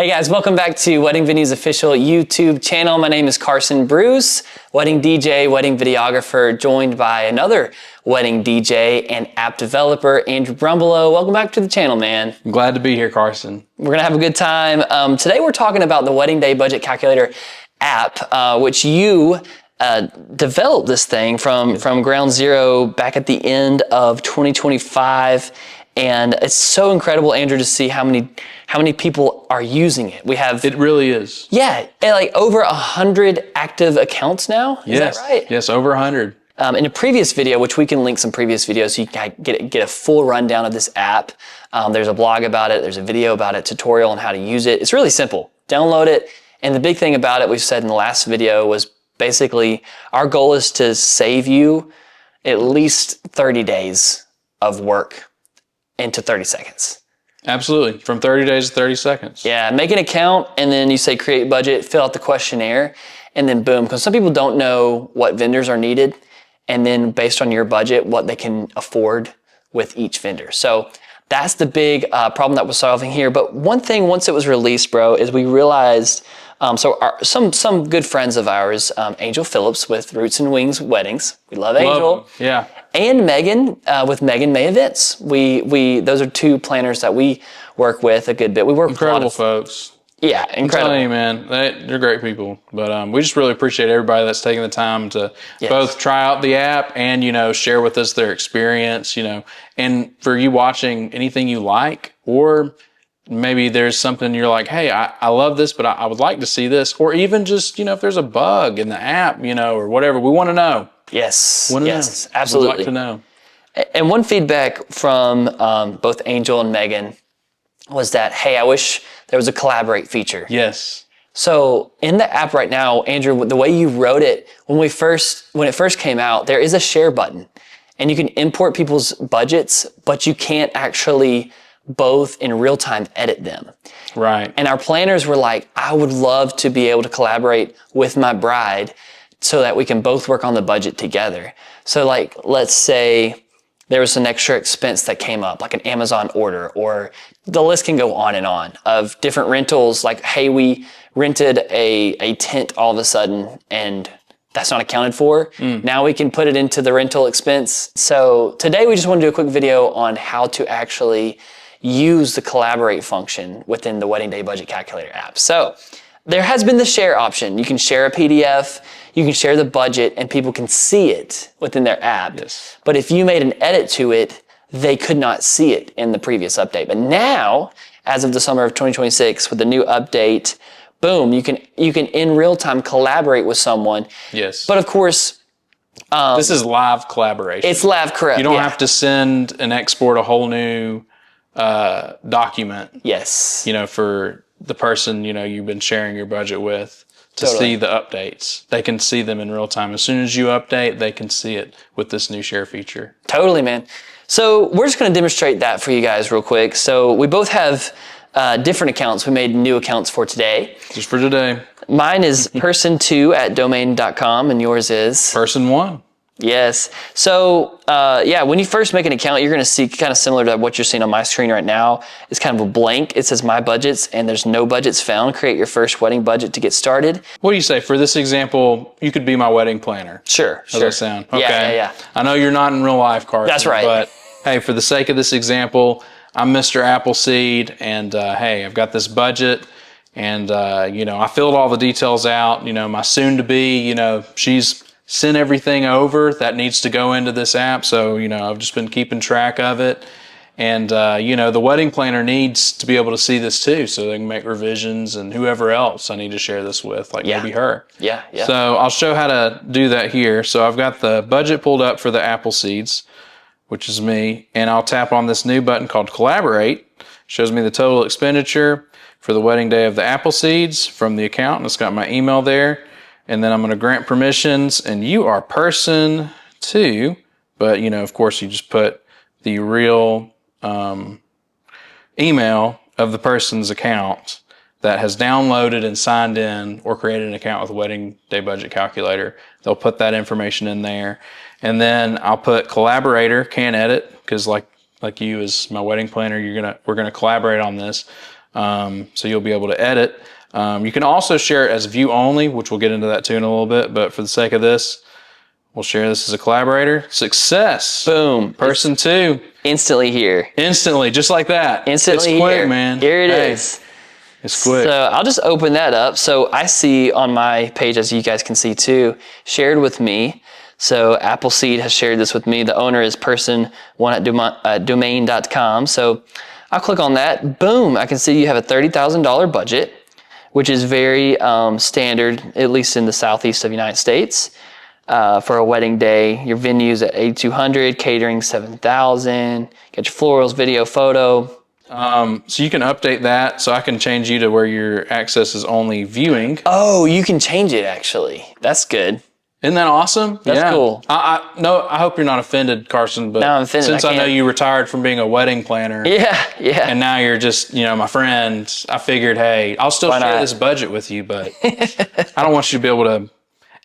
Hey guys, welcome back to Wedding Venue's official YouTube channel. My name is Carson Bruce, wedding DJ, wedding videographer, joined by another wedding DJ and app developer, Andrew Brumbelow. Welcome back to the channel, man. I'm glad to be here, Carson. We're gonna have a good time. Today we're talking about the Wedding Day Budget Calculator app, which you developed this thing from ground zero back at the end of 2025. And it's so incredible, Andrew, to see how many people are using it. It really is. Yeah, like over 100 active accounts now. Is that right? Yes, over 100. In a previous video, which we can link some previous videos so you can get a full rundown of this app. There's a blog about it. There's a video about it, tutorial on how to use it. It's really simple. Download it. And the big thing about it, we've said in the last video, was basically our goal is to save you at least 30 days of work into 30 seconds. Absolutely, from 30 days to 30 seconds. Yeah, make an account and then you say create budget, fill out the questionnaire, and then boom. Because some people don't know what vendors are needed, and then based on your budget, what they can afford with each vendor. So that's the big problem that we're solving here. But one thing, once it was released, bro, is we realized, some good friends of ours, Angel Phillips with Roots and Wings Weddings. We love Angel. Yeah. And Megan with Megan May Events. Those are two planners that we work with a good bit. We work incredible with a lot of folks. Yeah, incredible. I'm telling you, man, they're great people. But we just really appreciate everybody that's taking the time to both try out the app and, share with us their experience, And for you watching, anything you like, or maybe there's something you're like, hey, I love this, but I would like to see this. Or even just, if there's a bug in the app, or whatever, we want to know. Yes, absolutely. We'd like to know. And one feedback from both Angel and Megan was that, hey, I wish there was a collaborate feature. Yes. So in the app right now, Andrew, the way you wrote it, when it first came out, there is a share button. And you can import people's budgets, but you can't actually both in real time edit them. Right. And our planners were like, I would love to be able to collaborate with my bride so that we can both work on the budget together. So like, let's say there was an extra expense that came up, like an Amazon order, or the list can go on and on of different rentals. Like, hey, we rented a tent all of a sudden and that's not accounted for. Now we can put it into the rental expense. So today we just want to do a quick video on how to actually use the collaborate function within the Wedding Day Budget Calculator app. So there has been the share option. You can share a PDF, you can share the budget, and people can see it within their app. Yes. But if you made an edit to it, they could not see it in the previous update. But now, as of the summer of 2026, with the new update, boom, you can in real time collaborate with someone. Yes. But of course, this is live collaboration. It's live, correct. You don't have to send and export a whole new document. Yes. For the person, you've been sharing your budget with to see the updates. They can see them in real time. As soon as you update, they can see it with this new share feature. Totally, man. So we're just going to demonstrate that for you guys real quick. So we both have different accounts. We made new accounts for today. Just for today. Mine is person2@domain.com and yours is? Person1. Yes. So, when you first make an account, you're going to see kind of similar to what you're seeing on my screen right now. It's kind of a blank. It says my budgets and there's no budgets found. Create your first wedding budget to get started. What do you say? For this example, you could be my wedding planner. Sure. How's that sound? Okay. Yeah. I know you're not in real life, Carson. That's right. But hey, for the sake of this example, I'm Mr. Appleseed and hey, I've got this budget and, I filled all the details out. My soon to be, she's sent everything over that needs to go into this app. So, I've just been keeping track of it. And, the wedding planner needs to be able to see this too, so they can make revisions and whoever else I need to share this with, like maybe her. Yeah. So I'll show how to do that here. So I've got the budget pulled up for the Appleseeds, which is me. And I'll tap on this new button called Collaborate. Shows me the total expenditure for the wedding day of the Appleseeds from the account. And it's got my email there. And then I'm going to grant permissions, and you are person 2, but of course you just put the real email of the person's account that has downloaded and signed in or created an account with a Wedding Day Budget Calculator. They'll put that information in there. And then I'll put Collaborator, can edit, because like you as my wedding planner, we're gonna collaborate on this. So you'll be able to edit. You can also share it as view only, which we'll get into that too in a little bit. But for the sake of this, we'll share this as a collaborator. Success. Boom. Person 2. Instantly here. Instantly, just like that. Instantly it's quick, here. man. Here it is. It's quick. So I'll just open that up. So I see on my page, as you guys can see too, shared with me. So Appleseed has shared this with me. The owner is person1@domain.com. So I'll click on that. Boom. I can see you have a $30,000 budget, which is very standard, at least in the southeast of the United States. For a wedding day, your venue's at $8,200, catering $7,000, get your florals, video, photo. So you can update that. So I can change you to where your access is only viewing. Oh, you can change it actually. That's good. Isn't that awesome? That's cool. I hope you're not offended, Carson, but no, I'm offended. Since I know you retired from being a wedding planner. Yeah. And now you're just, my friend, I figured, hey, I'll still share this budget with you, but I don't want you to be able to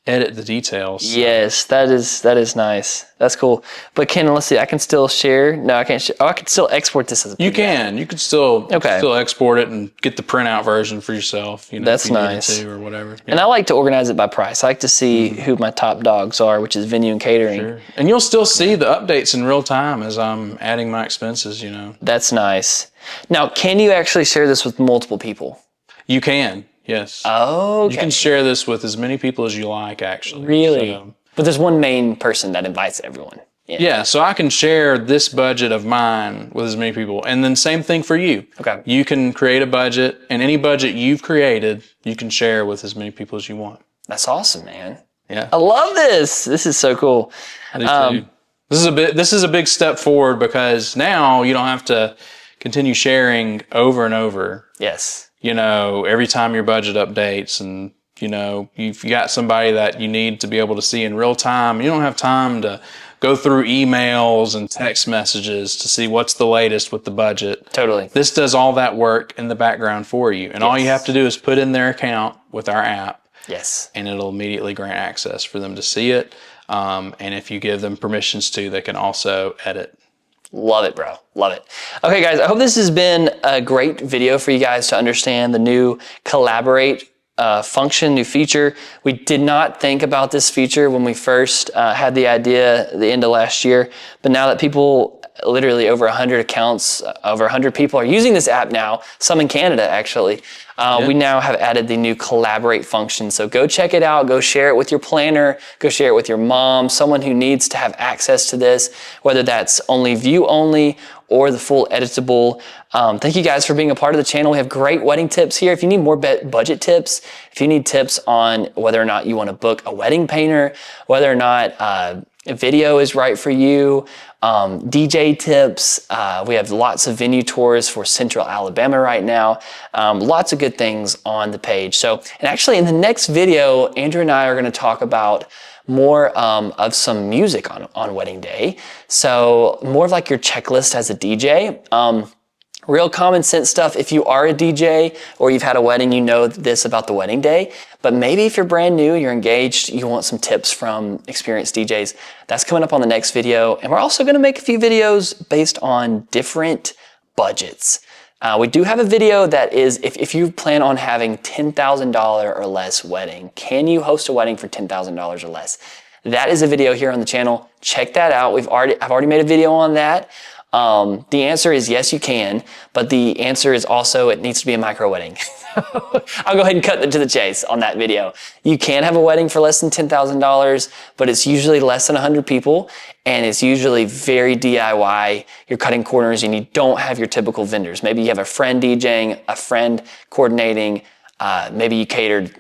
edit the details. Yes, that is nice. That's cool. But Ken, let's see. I can still share. No, I can't. I can still export this as a PDF. You can. You could still export it and get the printout version for yourself. That's if you nice. needed to or whatever. Yeah. And I like to organize it by price. I like to see who my top dogs are, which is venue and catering. Sure. And you'll still see the updates in real time as I'm adding my expenses. That's nice. Now, can you actually share this with multiple people? You can. Yes. Oh, okay. You can share this with as many people as you like, actually. Really? So, but there's one main person that invites everyone. Yeah, so I can share this budget of mine with as many people. And then same thing for you. Okay. You can create a budget, and any budget you've created, you can share with as many people as you want. That's awesome, man. Yeah. I love this. This is so cool. I do too. This is a big step forward because now you don't have to continue sharing over and over. Yes. Every time your budget updates and, you've got somebody that you need to be able to see in real time. You don't have time to go through emails and text messages to see what's the latest with the budget. Totally. This does all that work in the background for you. And all you have to do is put in their account with our app. Yes. And it'll immediately grant access for them to see it. And if you give them permissions to, they can also edit. Love it, bro. Love it. Okay, guys, I hope this has been a great video for you guys to understand the new Collaborate function, new feature. We did not think about this feature when we first had the idea at the end of last year, but now that people, literally over 100 accounts, over 100 people are using this app now, some in Canada actually, we now have added the new Collaborate function. So go check it out, go share it with your planner, go share it with your mom, someone who needs to have access to this, whether that's only view only or the full editable. Thank you guys for being a part of the channel. We have great wedding tips here. If you need more budget tips, if you need tips on whether or not you want to book a wedding painter, whether or not a video is right for you, DJ tips. We have lots of venue tours for Central Alabama right now. Lots of good things on the page. So, and actually in the next video, Andrew and I are going to talk about more of some music on wedding day. So more of like your checklist as a DJ. Real common sense stuff. If you are a DJ or you've had a wedding, you know this about the wedding day. But maybe if you're brand new, you're engaged, you want some tips from experienced DJs, that's coming up on the next video. And we're also going to make a few videos based on different budgets. We do have a video that is, if you plan on having $10,000 or less wedding, can you host a wedding for $10,000 or less? That is a video here on the channel. Check that out. I've already made a video on that. The answer is yes, you can, but the answer is also it needs to be a micro wedding. I'll go ahead and cut to the chase on that video. You can have a wedding for less than $10,000, but it's usually less than 100 people, and it's usually very DIY. You're cutting corners and you don't have your typical vendors. Maybe you have a friend DJing, a friend coordinating, maybe you catered,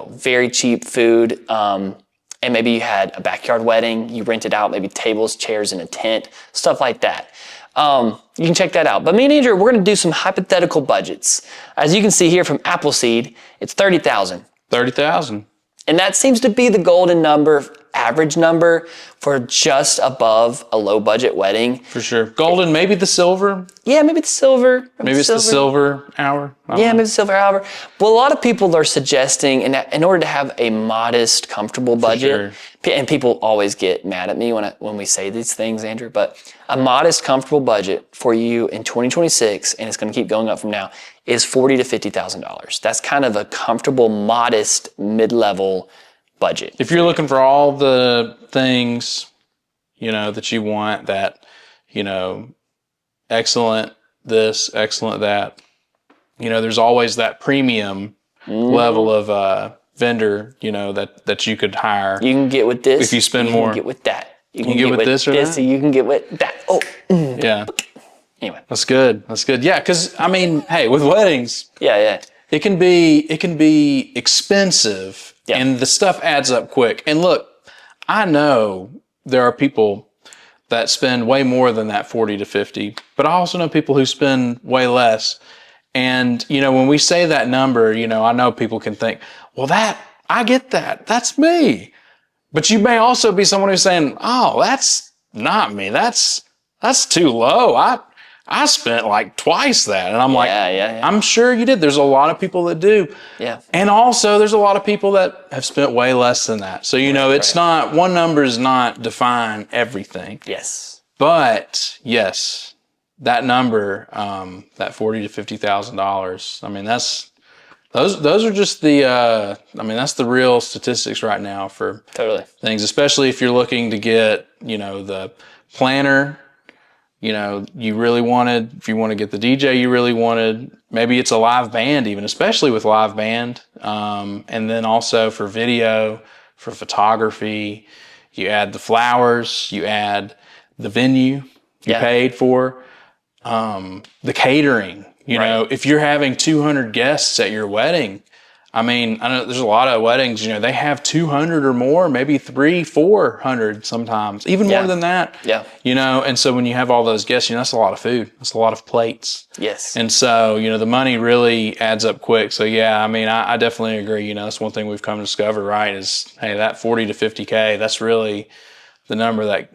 very cheap food, and maybe you had a backyard wedding, you rented out maybe tables, chairs, and a tent, stuff like that. You can check that out. But me and Andrew, we're going to do some hypothetical budgets. As you can see here from Appleseed, it's $30,000. $30,000. And that seems to be the golden number average number for just above a low budget wedding. For sure. Golden, maybe the silver. Yeah, maybe the silver. Maybe it's the silver hour. Yeah, maybe the silver hour. Well, a lot of people are suggesting, in order to have a modest, comfortable budget, and people always get mad at me when we say these things, Andrew, but a modest, comfortable budget for you in 2026, and it's going to keep going up from now, is $40,000 to $50,000. That's kind of a comfortable, modest, mid-level budget. If you're looking for all the things, that you want, that, excellent this, excellent that, there's always that premium level of vendor, that you could hire. You can get with this. If you spend more. You can get with that. You can get with this or that? You can get with that. Oh. Yeah. Anyway. That's good. Yeah, because, hey, with weddings. Yeah. It can be expensive, and the stuff adds up quick. And look, I know there are people that spend way more than that 40 to 50, but I also know people who spend way less. And, when we say that number, I know people can think, well, I get that. That's me. But you may also be someone who's saying, oh, that's not me. That's too low. I spent like twice that. And I'm yeah. I'm sure you did. There's a lot of people that do. Yeah. And also there's a lot of people that have spent way less than that. So, it's not, one number does not define everything. Yes. But yes, that number, that $40,000 to $50,000, those are just the, that's the real statistics right now for things, especially if you're looking to get, the planner. You really wanted, if you want to get the DJ you really wanted, maybe it's a live band even, especially with live band. And then also for video, for photography, you add the flowers, you add the venue you paid for, the catering, if you're having 200 guests at your wedding, I know there's a lot of weddings, they have 200 or more, maybe 300-400 sometimes, even more than that. Yeah. And so when you have all those guests, that's a lot of food. That's a lot of plates. Yes. And so, the money really adds up quick. So yeah, I definitely agree. That's one thing we've come to discover, right, is, hey, that 40 to 50K, that's really the number that,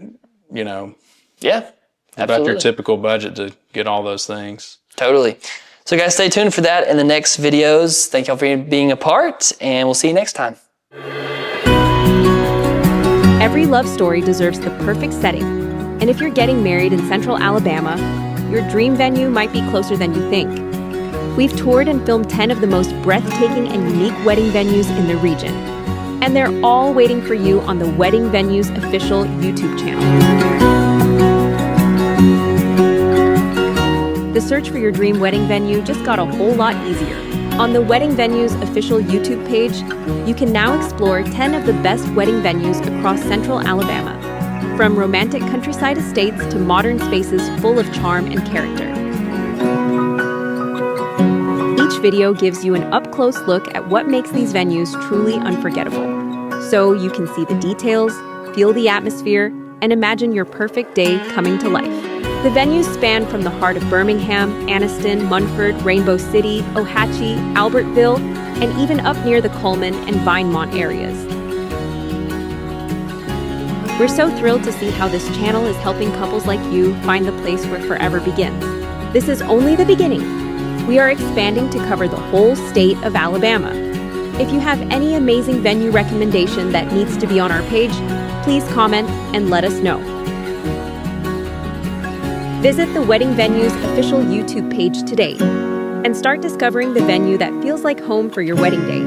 Yeah, about your typical budget to get all those things. Totally. So guys, stay tuned for that in the next videos. Thank y'all for being a part, and we'll see you next time. Every love story deserves the perfect setting. And if you're getting married in Central Alabama, your dream venue might be closer than you think. We've toured and filmed 10 of the most breathtaking and unique wedding venues in the region. And they're all waiting for you on the Wedding Venues official YouTube channel. The search for your dream wedding venue just got a whole lot easier. On the Wedding Venues official YouTube page, you can now explore 10 of the best wedding venues across Central Alabama, from romantic countryside estates to modern spaces full of charm and character. Each video gives you an up-close look at what makes these venues truly unforgettable, so you can see the details, feel the atmosphere, and imagine your perfect day coming to life. The venues span from the heart of Birmingham, Anniston, Munford, Rainbow City, Ohatchee, Albertville, and even up near the Coleman and Vinemont areas. We're so thrilled to see how this channel is helping couples like you find the place where forever begins. This is only the beginning. We are expanding to cover the whole state of Alabama. If you have any amazing venue recommendation that needs to be on our page, please comment and let us know. Visit the Wedding Venues official YouTube page today and start discovering the venue that feels like home for your wedding day.